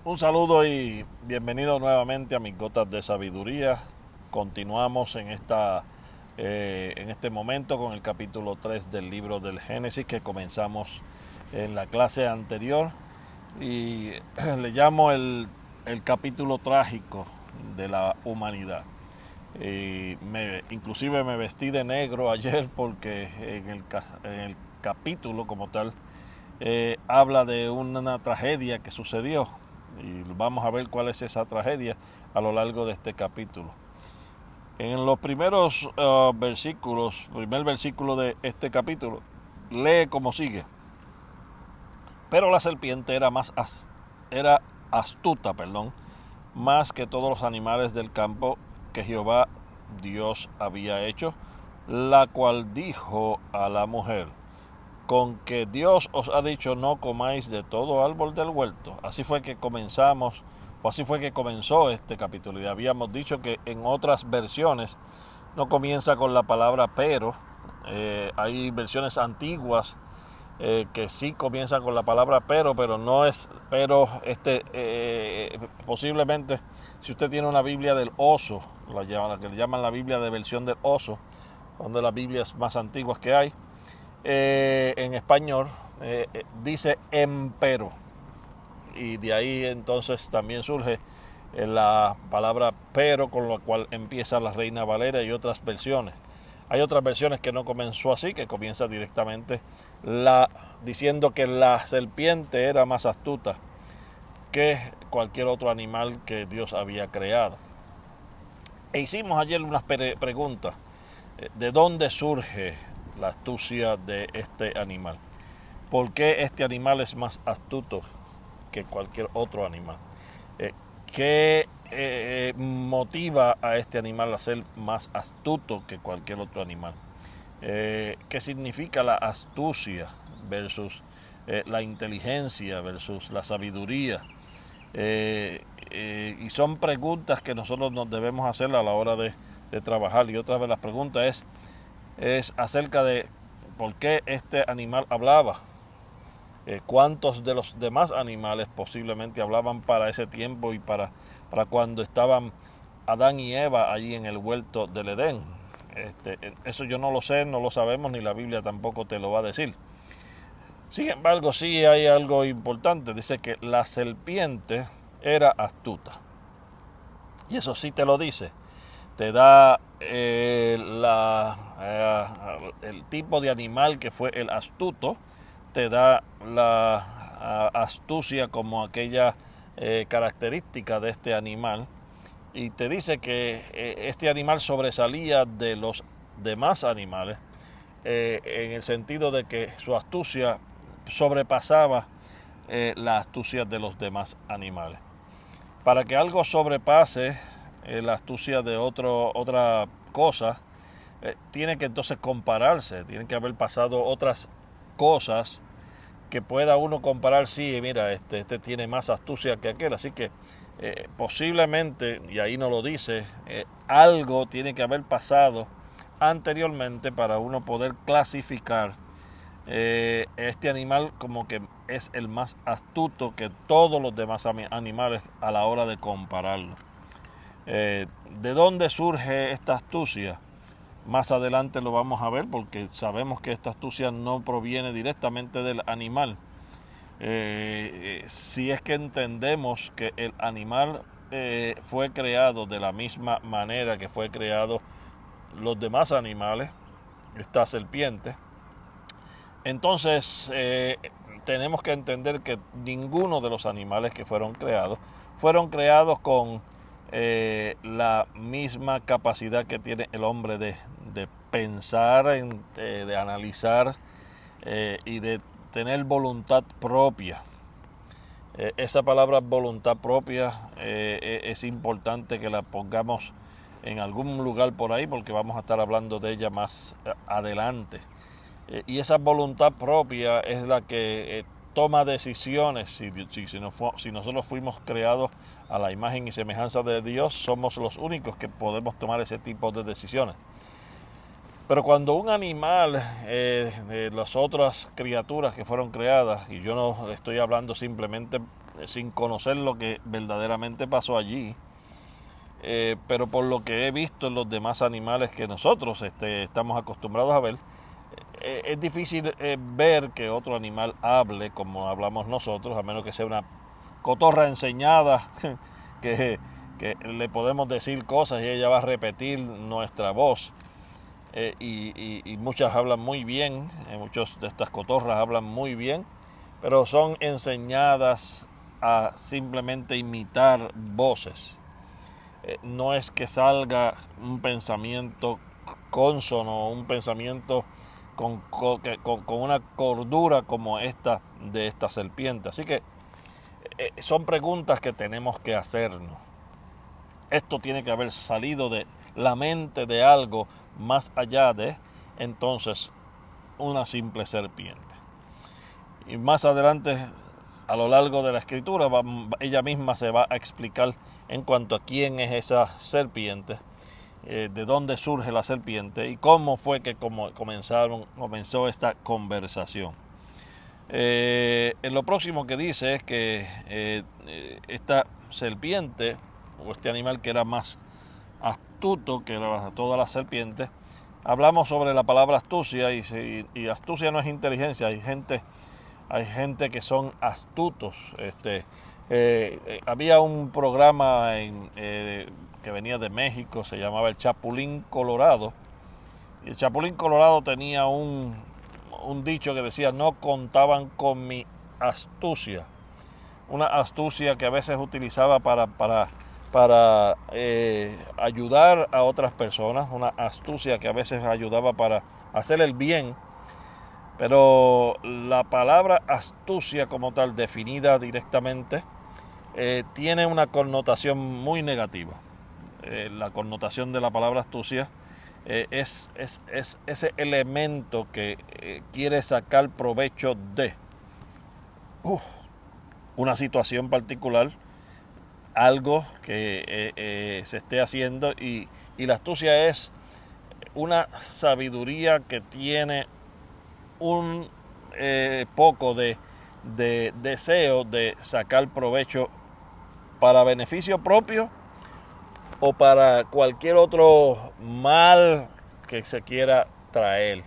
Un saludo y bienvenido nuevamente a mis gotas de sabiduría. Continuamos en este momento con el capítulo 3 del libro del Génesis que comenzamos en la clase anterior y le llamo el capítulo trágico de la humanidad. Inclusive me vestí de negro ayer porque en el capítulo como tal habla de una tragedia que sucedió y vamos a ver cuál es esa tragedia a lo largo de este capítulo. En los primeros versículos, primer versículo de este capítulo, lee como sigue. Pero la serpiente era astuta, más que todos los animales del campo que Jehová Dios había hecho, la cual dijo a la mujer: con que Dios os ha dicho no comáis de todo árbol del huerto. Así fue que así fue que comenzó este capítulo. Y habíamos dicho que en otras versiones no comienza con la palabra pero. Hay versiones antiguas que sí comienzan con la palabra pero no es pero. Posiblemente, si usted tiene una Biblia del oso, la que le llaman la Biblia de versión del oso, una de las Biblias más antiguas que hay, en español, dice empero. Y de ahí entonces también surge la palabra pero, con la cual empieza la Reina Valera y otras versiones. Hay otras versiones que no comenzó así, que comienza directamente diciendo que la serpiente era más astuta que cualquier otro animal que Dios había creado. E hicimos ayer unas preguntas. ¿De dónde surge la astucia de este animal? ¿Por qué este animal es más astuto que cualquier otro animal? ¿Qué motiva a este animal a ser más astuto que cualquier otro animal? ¿Qué significa la astucia versus la inteligencia versus la sabiduría? Y son preguntas que nosotros nos debemos hacer a la hora de trabajar. Y otra de las preguntas es acerca de por qué este animal hablaba. ¿Cuántos de los demás animales posiblemente hablaban para ese tiempo y para cuando estaban Adán y Eva allí en el huerto del Edén? Eso yo no lo sé, no lo sabemos, ni la Biblia tampoco te lo va a decir. Sin embargo, sí hay algo importante. Dice que la serpiente era astuta. Y eso sí te lo dice. Te da el tipo de animal que fue el astuto, te da la astucia como aquella característica de este animal, y te dice que este animal sobresalía de los demás animales en el sentido de que su astucia sobrepasaba la astucia de los demás animales. Para que algo sobrepase la astucia de otra cosa, tiene que entonces compararse, tiene que haber pasado otras cosas que pueda uno comparar. Sí, mira, este tiene más astucia que aquel, así que posiblemente, y ahí no lo dice, algo tiene que haber pasado anteriormente para uno poder clasificar este animal como que es el más astuto que todos los demás animales a la hora de compararlo. ¿De dónde surge esta astucia? Más adelante lo vamos a ver, porque sabemos que esta astucia no proviene directamente del animal. Si es que entendemos que el animal fue creado de la misma manera que fue creado los demás animales, esta serpiente, entonces tenemos que entender que ninguno de los animales que fueron creados con la misma capacidad que tiene el hombre de pensar, de analizar y de tener voluntad propia. Esa palabra voluntad propia es importante que la pongamos en algún lugar por ahí, porque vamos a estar hablando de ella más adelante. Y esa voluntad propia es la que toma decisiones. Si nosotros fuimmos creados a la imagen y semejanza de Dios, somos los únicos que podemos tomar ese tipo de decisiones. Pero cuando un animal, las otras criaturas que fueron creadas, y yo no estoy hablando simplemente sin conocer lo que verdaderamente pasó allí. Pero por lo que he visto en los demás animales que nosotros estamos acostumbrados a ver, es difícil ver que otro animal hable como hablamos nosotros, a menos que sea una cotorra enseñada que, que le podemos decir cosas y ella va a repetir nuestra voz. Y muchas hablan muy bien, muchas de estas cotorras hablan muy bien, pero son enseñadas a simplemente imitar voces. No es que salga un pensamiento cónsono, un pensamiento con una cordura como esta de esta serpiente. Así que son preguntas que tenemos que hacernos. Esto tiene que haber salido de la mente de algo más allá de entonces una simple serpiente. Y más adelante, a lo largo de la escritura, ella misma se va a explicar en cuanto a quién es esa serpiente, de dónde surge la serpiente y cómo fue que comenzó esta conversación. En lo próximo que dice es que esta serpiente o este animal que era más astuto que todas las serpientes, hablamos sobre la palabra astucia y astucia no es inteligencia, hay gente que son astutos. Había un programa que venía de México, se llamaba el Chapulín Colorado, y el Chapulín Colorado tenía un dicho que decía: no contaban con mi astucia. Una astucia que a veces utilizaba para ayudar a otras personas, una astucia que a veces ayudaba para hacer el bien. Pero la palabra astucia como tal, definida directamente, tiene una connotación muy negativa. La connotación de la palabra astucia es ese elemento que quiere sacar provecho de una situación particular, algo que se esté haciendo, y la astucia es una sabiduría que tiene un poco de deseo de sacar provecho para beneficio propio o para cualquier otro mal que se quiera traer.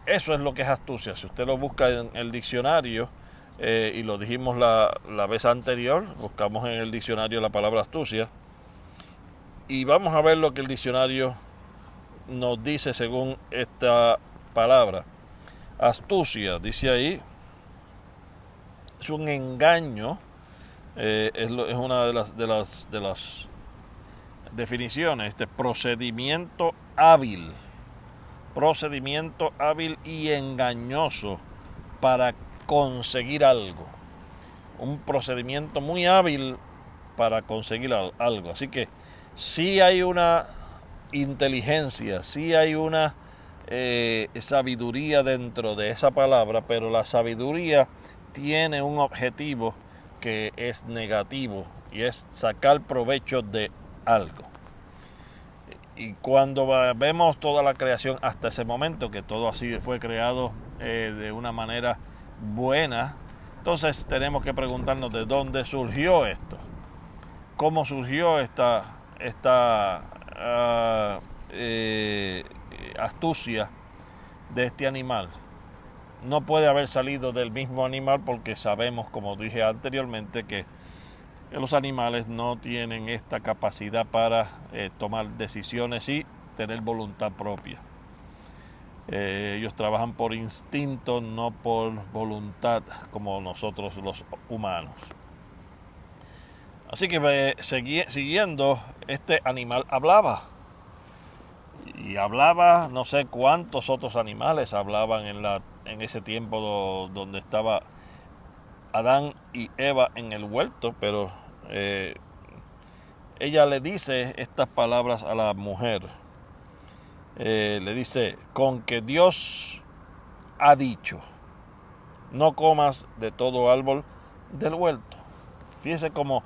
Eso es lo que es astucia. Si usted lo busca en el diccionario, y lo dijimos la vez anterior, buscamos en el diccionario la palabra astucia y vamos a ver lo que el diccionario nos dice según esta palabra. Astucia, dice ahí, es un engaño, es una de las definiciones, procedimiento hábil y engañoso para conseguir algo, un procedimiento muy hábil para conseguir algo. Así que sí hay una inteligencia, sí hay una sabiduría dentro de esa palabra, pero la sabiduría tiene un objetivo que es negativo y es sacar provecho de algo. Y cuando vemos toda la creación hasta ese momento, que todo así fue creado de una manera buena, entonces tenemos que preguntarnos de dónde surgió esto, cómo surgió esta astucia de este animal. No puede haber salido del mismo animal porque sabemos, como dije anteriormente, que los animales no tienen esta capacidad para tomar decisiones y tener voluntad propia. Ellos trabajan por instinto, no por voluntad como nosotros los humanos. Así que siguiendo, este animal hablaba. Y hablaba, no sé cuántos otros animales hablaban en ese tiempo donde estaba Adán y Eva en el huerto, pero ella le dice estas palabras a la mujer. Le dice: con que Dios ha dicho, no comas de todo árbol del huerto. Fíjese cómo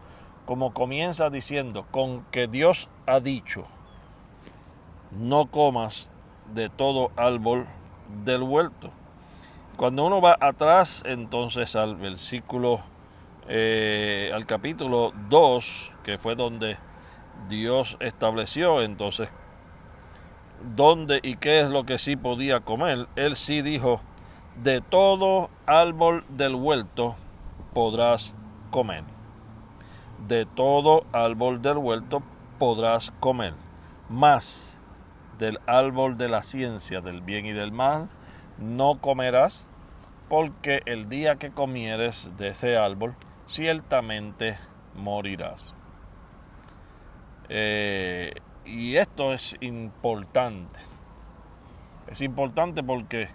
comienza diciendo: con que Dios ha dicho, no comas de todo árbol del huerto. Cuando uno va atrás entonces al versículo al capítulo 2, que fue donde Dios estableció entonces dónde y qué es lo que sí podía comer, Él sí dijo: de todo árbol del huerto podrás comer. De todo árbol del huerto podrás comer, mas del árbol de la ciencia del bien y del mal no comerás, porque el día que comieres de ese árbol ciertamente morirás. Y esto es importante. Es importante porque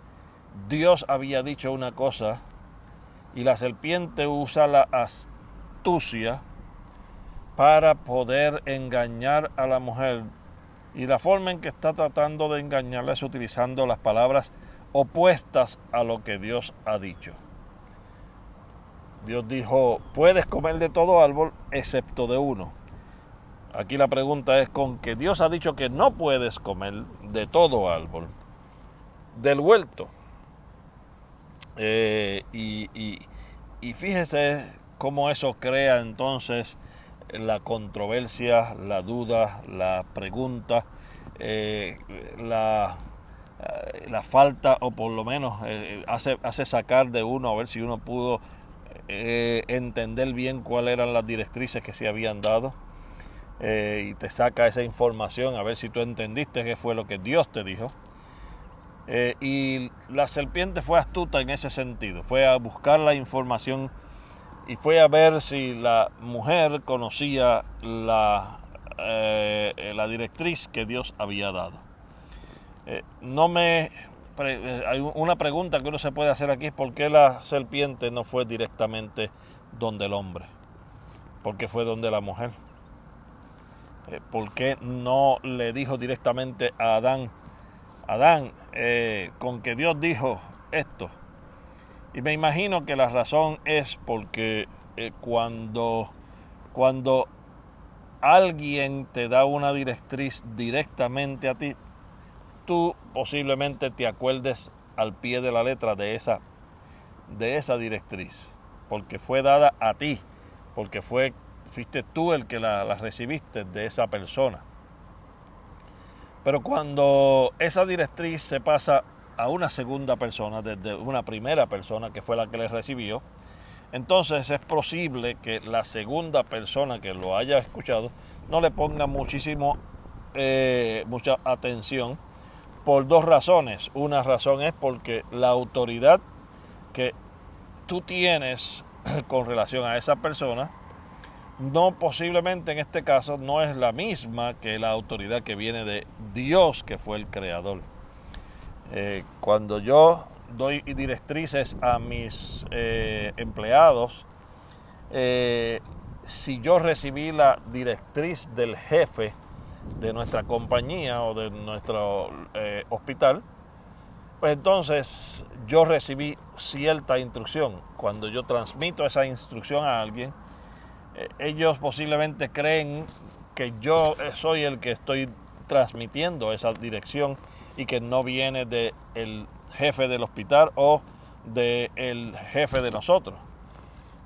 Dios había dicho una cosa y la serpiente usa la astucia para poder engañar a la mujer. Y la forma en que está tratando de engañarla es utilizando las palabras opuestas a lo que Dios ha dicho. Dios dijo: puedes comer de todo árbol excepto de uno. Aquí la pregunta es: con que Dios ha dicho que no puedes comer de todo árbol del huerto. Y fíjese cómo eso crea entonces la controversia, la duda, la pregunta, la falta, o por lo menos hace sacar de uno a ver si uno pudo entender bien cuáles eran las directrices que se habían dado. Y te saca esa información a ver si tú entendiste qué fue lo que Dios te dijo. Y la serpiente fue astuta en ese sentido, fue a buscar la información y fue a ver si la mujer conocía la directriz que Dios había dado. Hay una pregunta que uno se puede hacer aquí: ¿por qué la serpiente no fue directamente donde el hombre? ¿Por qué fue donde la mujer? ¿Por qué no le dijo directamente a Adán: Adán, con que Dios dijo esto? Y me imagino que la razón es porque cuando alguien te da una directriz directamente a ti, tú posiblemente te acuerdes al pie de la letra de esa directriz, porque fue dada a ti, porque fuiste tú el que la recibiste de esa persona. Pero cuando esa directriz se pasa a una segunda persona, desde una primera persona que fue la que le recibió, entonces es posible que la segunda persona que lo haya escuchado no le ponga mucha atención, por dos razones. Una razón es porque la autoridad que tú tienes con relación a esa persona posiblemente en este caso no es la misma que la autoridad que viene de Dios, que fue el creador. Cuando yo doy directrices a mis empleados, si yo recibí la directriz del jefe de nuestra compañía o de nuestro hospital, pues entonces yo recibí cierta instrucción. Cuando yo transmito esa instrucción a alguien, ellos posiblemente creen que yo soy el que estoy transmitiendo esa dirección y que no viene del jefe del hospital o del jefe de nosotros.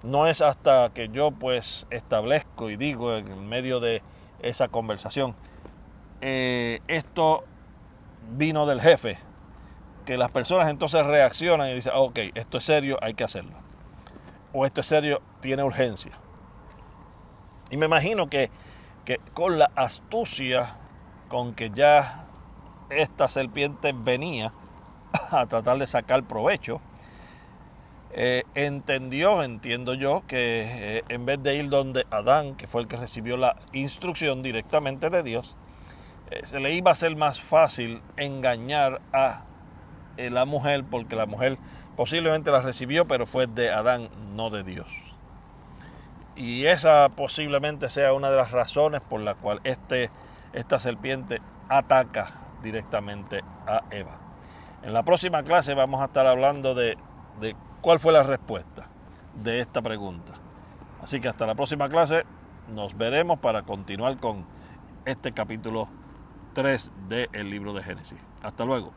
No es hasta que yo pues establezco y digo en medio de esa conversación: esto vino del jefe, que las personas entonces reaccionan y dicen: ok, esto es serio, hay que hacerlo, o esto es serio, tiene urgencia. Y me imagino que con la astucia con que ya esta serpiente venía a tratar de sacar provecho, entiendo yo, que en vez de ir donde Adán, que fue el que recibió la instrucción directamente de Dios, se le iba a hacer más fácil engañar a la mujer, porque la mujer posiblemente la recibió, pero fue de Adán, no de Dios. Y esa posiblemente sea una de las razones por la cual esta serpiente ataca directamente a Eva. En la próxima clase vamos a estar hablando de cuál fue la respuesta de esta pregunta. Así que hasta la próxima clase nos veremos para continuar con este capítulo 3 del libro de Génesis. Hasta luego.